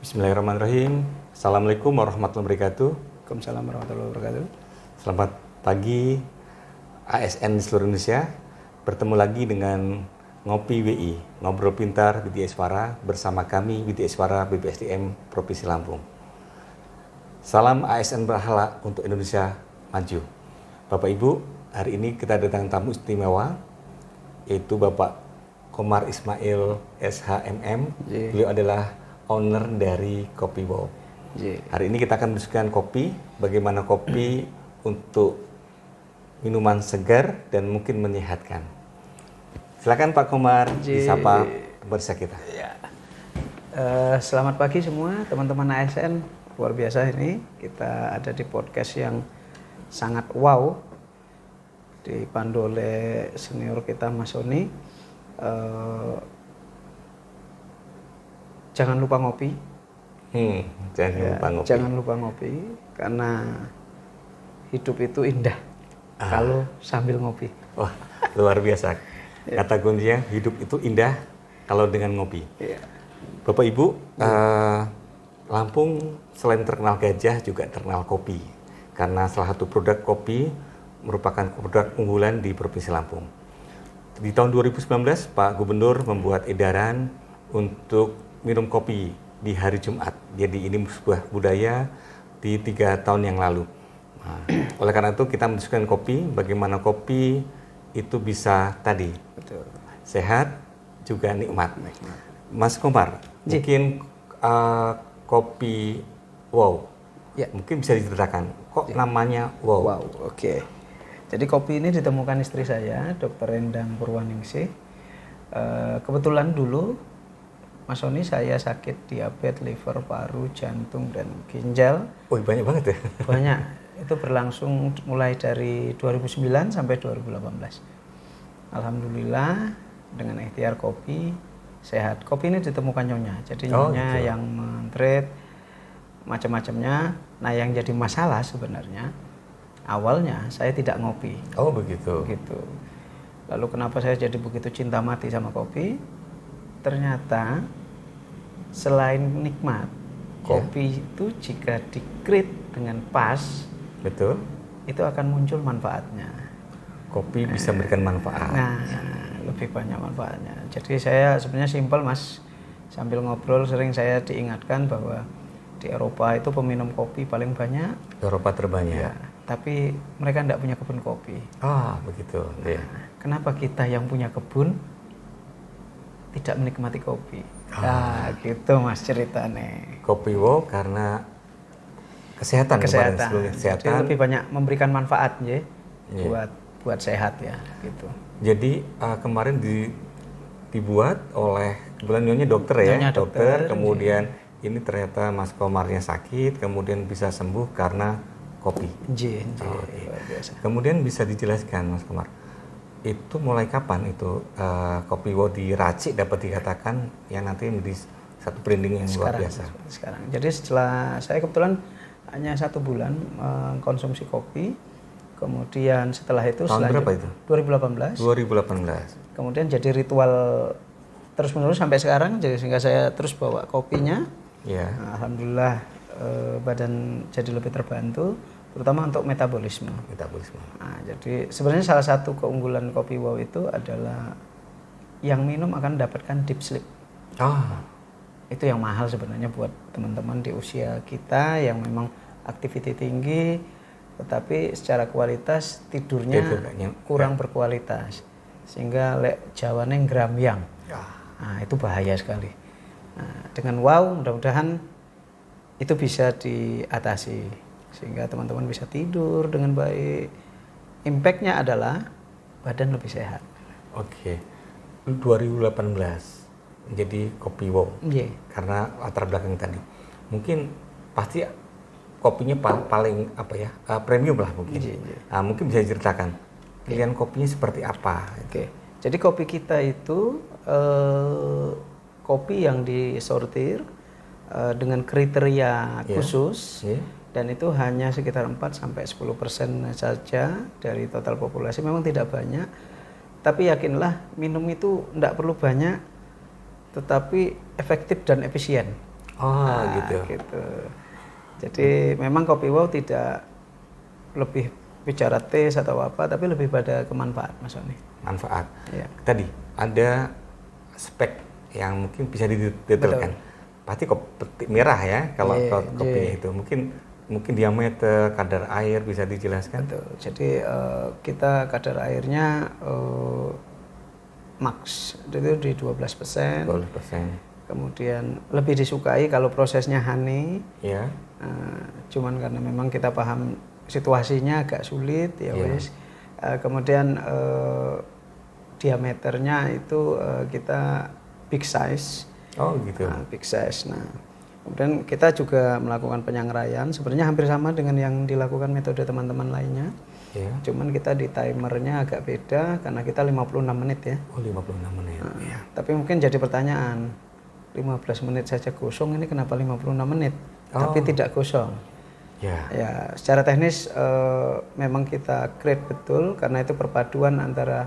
Bismillahirrahmanirrahim. Assalamualaikum warahmatullahi wabarakatuh. Waalaikumsalam warahmatullahi wabarakatuh. Selamat pagi ASN di seluruh Indonesia. Bertemu lagi dengan Ngopi WI, Ngobrol Pintar BTI Eswara bersama kami BTI Eswara BPSDM Provinsi Lampung. Salam ASN berhala untuk Indonesia maju. Bapak Ibu, hari ini kita datang tamu istimewa, yaitu Bapak Komar Ismail SHMM. Beliau adalah owner dari Kopi Wow. Hari ini kita akan mendiskusikan kopi, bagaimana kopi untuk minuman segar dan mungkin menyehatkan. Silakan Pak Komar, disapa pemirsa kita. Ya. Selamat pagi semua teman-teman ASN. Luar biasa ini, kita ada di podcast yang sangat wow, dipandu oleh senior kita Mas Sony. Jangan lupa ngopi. Jangan lupa ngopi karena hidup itu indah kalau sambil ngopi. Wah, luar biasa. Kata kuncinya hidup itu indah kalau dengan ngopi. Bapak Ibu, Lampung selain terkenal gajah juga terkenal kopi. Karena salah satu produk kopi merupakan produk unggulan di Provinsi Lampung. Di tahun 2019, Pak Gubernur membuat edaran untuk minum kopi di hari Jumat. Jadi ini sebuah budaya di 3 tahun yang lalu. Nah, oleh karena itu kita mendiskusikan kopi, bagaimana kopi itu bisa tadi sehat juga nikmat. Mas Komar, mungkin kopi wow, mungkin bisa diceritakan kok namanya wow. Wow, oke. Jadi kopi ini ditemukan istri saya, Dr. Endang Purwaningsih. Kebetulan dulu Mas Sony, saya sakit diabetes, liver, paru, jantung, dan ginjal. Oh, banyak banget ya? Banyak. Itu berlangsung mulai dari 2009 sampai 2018. Alhamdulillah dengan ikhtiar kopi sehat. Kopi ini ditemukan nyonya. Jadi nyonya yang men-treat macam-macamnya. Nah, yang jadi masalah sebenarnya awalnya saya tidak ngopi. Oh, begitu. Begitu. Lalu kenapa saya jadi begitu cinta mati sama kopi? Ternyata selain nikmat, kopi itu jika di-create dengan pas, betul, itu akan muncul manfaatnya. Kopi bisa memberikan manfaat. Nah, lebih banyak manfaatnya. Jadi saya sebenarnya simpel, Mas. Sambil ngobrol sering saya diingatkan bahwa di Eropa itu peminum kopi paling banyak. Eropa terbanyak. Ya, tapi mereka tidak punya kebun kopi. Begitu. Nah, kenapa kita yang punya kebun tidak menikmati kopi? Nah, gitu Mas ceritanya. Kopi wow karena kesehatan. Jadi lebih banyak memberikan manfaat ya, buat sehat ya, gitu. Jadi kemarin dibuat oleh kebetulan nyonya dokter ya, dokter. Kemudian ini ternyata Mas Komarnya sakit, kemudian bisa sembuh karena kopi. Luar biasa. Kemudian bisa dijelaskan Mas Komar, itu mulai kapan itu kopi wow diracik dapat dikatakan yang nanti menjadi satu branding yang luar biasa? Sekarang. Jadi setelah saya kebetulan hanya 1 bulan mengkonsumsi kopi, kemudian setelah itu tahun berapa itu? 2018. Kemudian jadi ritual terus menerus sampai sekarang, jadi sehingga saya terus bawa kopinya. Nah, alhamdulillah badan jadi lebih terbantu, terutama untuk metabolisme. Nah, jadi sebenarnya salah satu keunggulan kopi wow itu adalah yang minum akan mendapatkan deep sleep. Itu yang mahal sebenarnya buat teman-teman di usia kita yang memang aktiviti tinggi, tetapi secara kualitas tidurnya kurang berkualitas, sehingga jawane ngramyang. Nah, itu bahaya sekali. Nah, dengan wow mudah-mudahan itu bisa diatasi sehingga teman-teman bisa tidur dengan baik. Impactnya adalah badan lebih sehat. 2018 menjadi kopi wow. Karena latar belakang tadi. Mungkin pasti kopinya paling premium lah mungkin. Nah, mungkin bisa diceritakan pilihan kopinya seperti apa? Jadi kopi kita itu kopi yang disortir dengan kriteria khusus, dan itu hanya sekitar 4-10% saja dari total populasi. Memang tidak banyak, tapi yakinlah minum itu tidak perlu banyak, tetapi efektif dan efisien. Oh, gitu. Jadi memang kopi wow tidak lebih bicara taste atau apa, tapi lebih pada kemanfaat, Mas Oni. Manfaat. Ya. Tadi ada spek yang mungkin bisa didetailkan. Pasti kopi merah ya, kalau kopinya itu mungkin diameter, kadar air bisa dijelaskan. Betul. Jadi kita kadar airnya max itu di 12%. 12%. Kemudian lebih disukai kalau prosesnya honey. Ya. Cuman karena memang kita paham situasinya agak sulit ya wis. Kemudian diameternya itu kita big size. Oh gitu. Big size. Nah, kemudian kita juga melakukan penyangraian. Sebenarnya hampir sama dengan yang dilakukan metode teman-teman lainnya. Ya. Cuman kita di timernya agak beda karena kita 56 menit ya. Oh 56 menit. Tapi mungkin jadi pertanyaan, 15 menit saja gosong, ini kenapa 56 menit? Tapi tidak gosong. Ya, secara teknis memang kita create betul karena itu perpaduan antara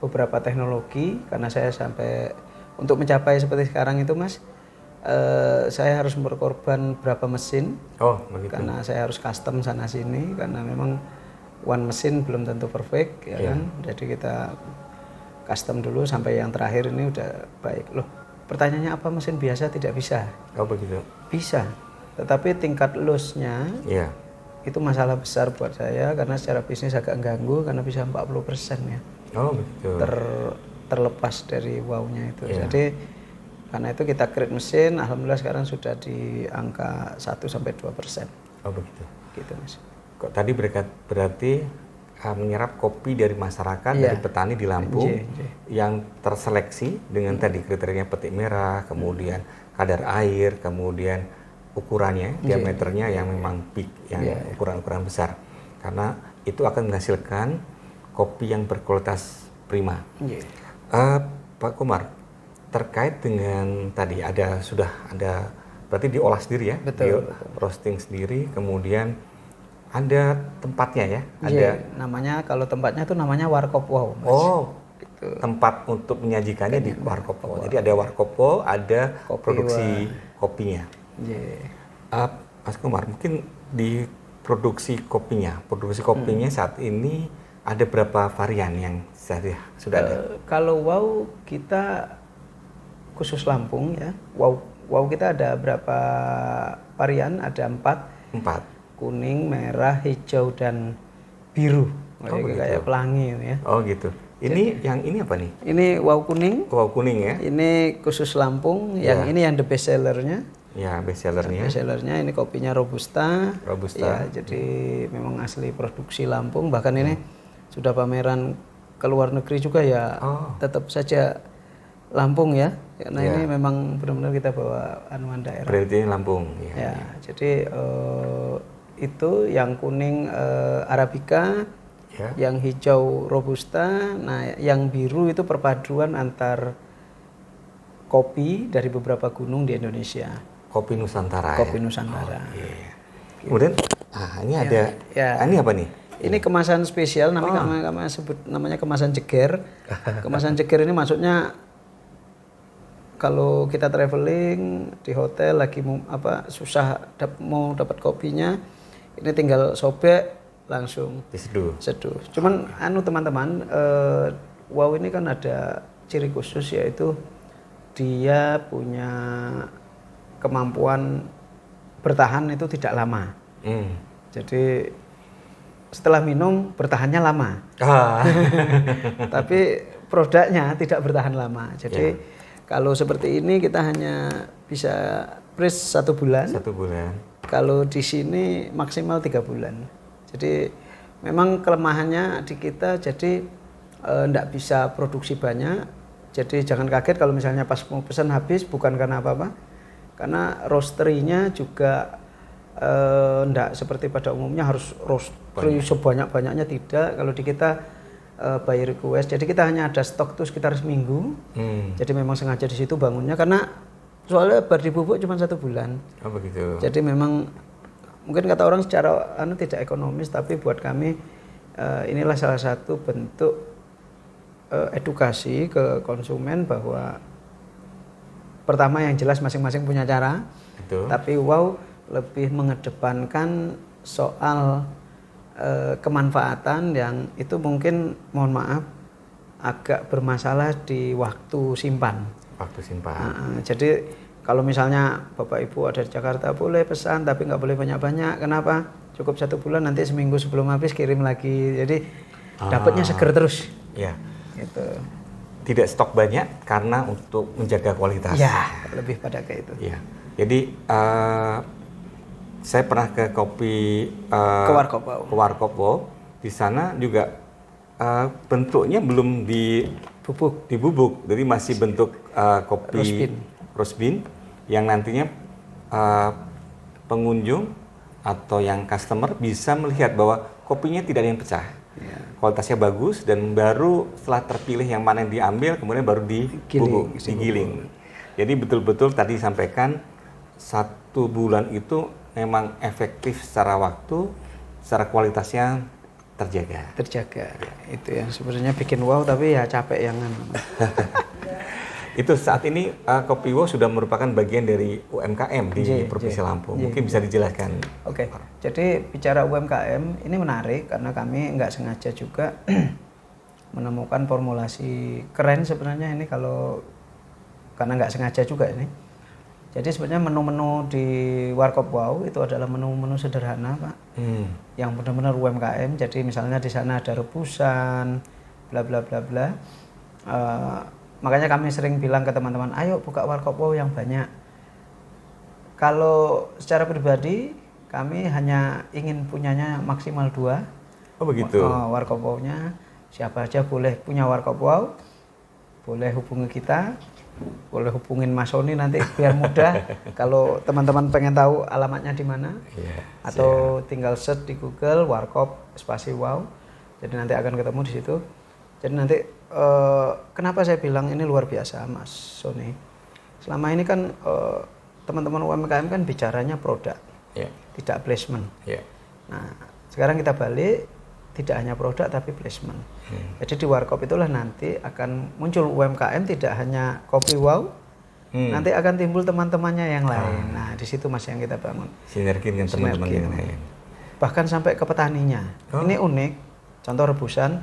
beberapa teknologi. Karena saya sampai untuk mencapai seperti sekarang itu, Mas, saya harus berkorban berapa mesin. Oh, begitu. Karena saya harus custom sana sini karena memang one mesin belum tentu perfect ya kan. Jadi kita custom dulu sampai yang terakhir ini udah baik. Loh, pertanyaannya apa mesin biasa tidak bisa? Oh, begitu. Bisa. Tetapi tingkat loss-nya itu masalah besar buat saya karena secara bisnis agak ganggu karena bisa 40% ya. Oh, begitu. Terlepas dari wow-nya itu. Jadi karena itu kita create mesin, alhamdulillah sekarang sudah di angka 1-2%. Oh, begitu. Gitu, Mas. Kok tadi berarti menyerap kopi dari masyarakat, dari petani di Lampung yang terseleksi dengan tadi kriterianya petik merah, kemudian kadar air, kemudian ukurannya, diameternya yang memang big, yang ukuran-ukuran besar. Karena itu akan menghasilkan kopi yang berkualitas prima. Pak Komar, terkait dengan tadi sudah ada berarti diolah sendiri ya, betul. Roasting sendiri, kemudian ada tempatnya ya, namanya kalau tempatnya itu namanya warkop wow, Mas. Oh, gitu. Tempat untuk menyajikannya di warkop wow. Jadi ada warkop wow, ada produksi kopinya. Mas Komar, mungkin di produksi kopinya saat ini ada berapa varian yang sudah ada? Kalau wow kita khusus Lampung ya, wow kita ada berapa varian? Ada 4. Kuning, merah, hijau, dan biru. Kayak pelangi ya. Oh gitu. Ini yang ini apa nih? Ini wow kuning. Wow kuning ya. Ini khusus Lampung. Yang ini yang the best sellernya. Ya, best sellernya. Best sellernya ini kopinya Robusta. Ya, jadi memang asli produksi Lampung. Bahkan ini sudah pameran ke luar negeri juga ya. Tetap saja Lampung ya. Karena ini memang benar-benar kita bawa anuan daerah. Berarti Lampung. Ya. Jadi itu yang kuning Arabica, yang hijau Robusta, nah yang biru itu perpaduan antar kopi dari beberapa gunung di Indonesia. Kopi Nusantara. Kopi Nusantara. Kemudian, ini ada, ini apa nih? Ini kemasan spesial, namanya kemasan ceger. Kemasan ceger ini maksudnya kalau kita traveling di hotel lagi susah mau dapat kopinya. Ini tinggal sobek langsung diseduh. Cuman teman-teman, wow ini kan ada ciri khusus yaitu dia punya kemampuan bertahan itu tidak lama. Jadi setelah minum bertahannya lama. Tapi produknya tidak bertahan lama. Jadi kalau seperti ini kita hanya bisa press 1 bulan. 1 bulan. Kalau di sini maksimal 3 bulan. Jadi memang kelemahannya di kita, jadi enggak bisa produksi banyak. Jadi jangan kaget kalau misalnya pas mau pesan habis, bukan karena apa-apa. Karena roastery-nya juga enggak seperti pada umumnya harus roastery sebanyak-banyaknya, tidak. Kalau di kita by request, jadi kita hanya ada stok tuh sekitar seminggu. Jadi memang sengaja di situ bangunnya karena soalnya baru dibubuk cuma 1 bulan. Oh begitu. Jadi memang mungkin kata orang secara tidak ekonomis, tapi buat kami inilah salah satu bentuk edukasi ke konsumen bahwa pertama yang jelas masing-masing punya cara. Betul. Tapi wow lebih mengedepankan soal kemanfaatan yang itu mungkin mohon maaf agak bermasalah di waktu simpan. Waktu simpan. Jadi kalau misalnya Bapak Ibu ada di Jakarta boleh pesan tapi nggak boleh banyak-banyak. Kenapa? Cukup 1 bulan, nanti seminggu sebelum habis kirim lagi. Jadi dapatnya seger terus. Ya. Gitu. Tidak stok banyak karena untuk menjaga kualitas. Ya, lebih pada kayak itu. Ya. Jadi saya pernah ke kopi Ke Warkop Wow. Di sana juga bentuknya belum dibubuk, jadi masih bentuk kopi roast bean yang nantinya pengunjung atau yang customer bisa melihat bahwa kopinya tidak ada yang pecah. Kualitasnya bagus dan baru setelah terpilih yang mana yang diambil kemudian baru digiling. Jadi betul-betul tadi sampaikan 1 bulan itu memang efektif secara waktu, secara kualitasnya terjaga. Itu yang sebenarnya bikin wow tapi ya capek yang Itu saat ini Kopi Wow sudah merupakan bagian dari UMKM di Provinsi Lampung. Mungkin bisa dijelaskan. Oke. Jadi bicara UMKM ini menarik karena kami nggak sengaja juga menemukan formulasi keren sebenarnya ini karena nggak sengaja juga ini. Jadi sebenarnya menu-menu di Warkop Wow itu adalah menu-menu sederhana, Pak. Yang benar-benar UMKM. Jadi misalnya di sana ada rebusan, bla bla bla bla. Makanya kami sering bilang ke teman-teman, ayo buka Warkop Wow yang banyak. Kalau secara pribadi kami hanya ingin punyanya maksimal 2. Oh begitu. Warkop Wow-nya siapa aja boleh punya Warkop Wow. Boleh hubungi kita. Boleh hubungin Mas Sony nanti biar mudah kalau teman-teman pengen tahu alamatnya di mana, atau tinggal search di Google Warkop spasi Wow, jadi nanti akan ketemu di situ. Jadi nanti kenapa saya bilang ini luar biasa Mas Sony, selama ini kan teman-teman UMKM kan bicaranya produk, tidak placement. Nah sekarang kita balik, tidak hanya produk tapi placement. Jadi di Warkop itulah nanti akan muncul UMKM, tidak hanya Kopi Wow, nanti akan timbul teman-temannya yang lain. Nah di situ Mas yang kita bangun. Sinergi dengan teman-teman yang lain. Bahkan sampai ke petaninya. Ini unik. Contoh rebusan,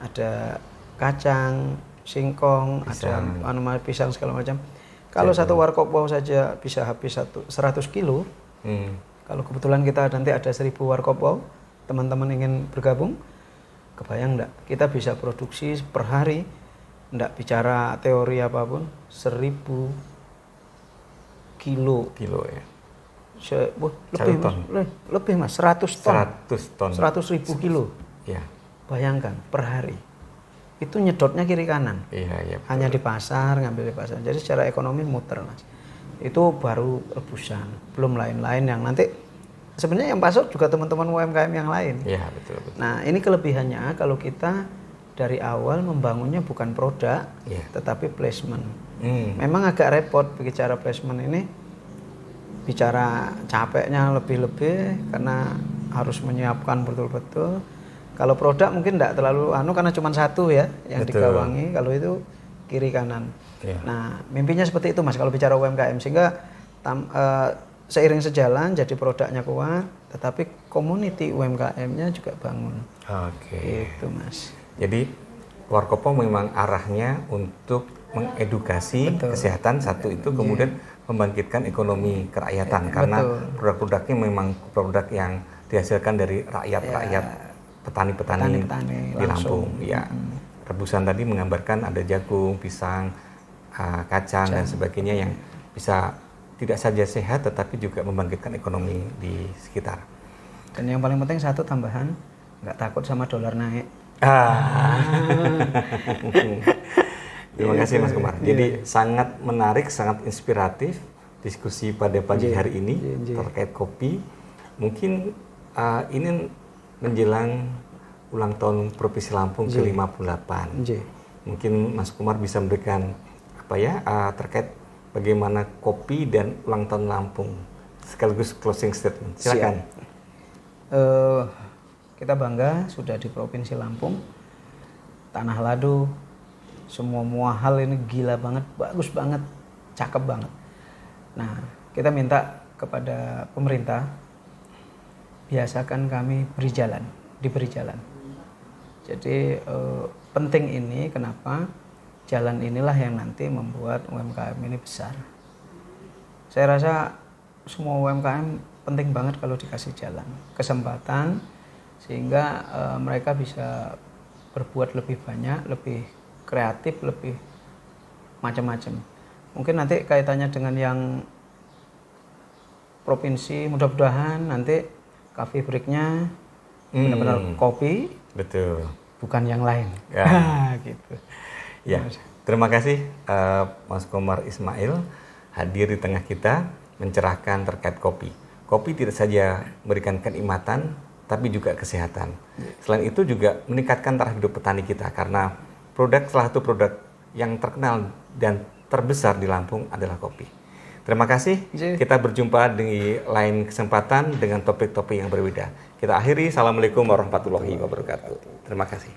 ada kacang, singkong, ada pisang segala macam. Kalau satu Warkop Wow saja bisa habis 100 kilo. Kalau kebetulan kita nanti ada 1000 Warkop Wow, teman-teman ingin bergabung, kebayang enggak? Kita bisa produksi per hari, enggak bicara teori apapun, 1000 kilo ya. Lebih mas, 100 ton. 100.000 kilo. Ya. Bayangkan per hari. Itu nyedotnya kiri kanan. Hanya di pasar, ngambil di pasar. Jadi secara ekonomi muter mas. Itu baru rebusan, belum lain-lain yang nanti sebenarnya yang pasok juga teman-teman UMKM yang lain. Iya, betul. Nah, ini kelebihannya kalau kita dari awal membangunnya bukan produk, tetapi placement. Memang agak repot bicara placement ini, bicara capeknya lebih-lebih karena harus menyiapkan betul-betul. Kalau produk mungkin tidak terlalu karena cuma satu ya yang digawangi, kalau itu kiri kanan. Nah, mimpinya seperti itu Mas kalau bicara UMKM, sehingga seiring sejalan jadi produknya kuat, tetapi community UMKM-nya juga bangun. Itu Mas. Jadi Warkop Wow memang arahnya untuk mengedukasi kesehatan satu itu, kemudian membangkitkan ekonomi kerakyatan karena produk-produknya memang produk yang dihasilkan dari rakyat-rakyat, petani-petani di Lampung. Rebusan tadi menggambarkan ada jagung, pisang, kacang dan sebagainya yang bisa tidak saja sehat tetapi juga membangkitkan ekonomi di sekitar. Dan yang paling penting satu tambahan, nggak takut sama dolar naik. Terima kasih Mas Kumar. Jadi sangat menarik, sangat inspiratif diskusi pada pagi hari ini terkait kopi. Mungkin ini menjelang ulang tahun Provinsi Lampung ke-58. Mungkin Mas Kumar bisa memberikan terkait bagaimana kopi dan ulang tahun Lampung, sekaligus closing statement. Silakan. Kita bangga sudah di Provinsi Lampung, tanah ladu, semua hal ini gila banget, bagus banget, cakep banget. Nah, kita minta kepada pemerintah biasakan kami diberi jalan. Jadi penting ini kenapa? Jalan inilah yang nanti membuat UMKM ini besar. Saya rasa semua UMKM penting banget kalau dikasih jalan, kesempatan, sehingga mereka bisa berbuat lebih banyak, lebih kreatif, lebih macam-macam. Mungkin nanti kaitannya dengan yang provinsi, mudah-mudahan nanti coffee break-nya benar-benar kopi, betul, bukan yang lain. Ya. Gitu. Ya, terima kasih Mas Komar Ismail hadir di tengah kita mencerahkan terkait kopi. Kopi tidak saja memberikan kenikmatan, tapi juga kesehatan. Selain itu juga meningkatkan taraf hidup petani kita karena salah satu produk yang terkenal dan terbesar di Lampung adalah kopi. Terima kasih. Kita berjumpa di lain kesempatan dengan topik-topik yang berbeda. Kita akhiri. Assalamualaikum warahmatullahi wabarakatuh. Terima kasih.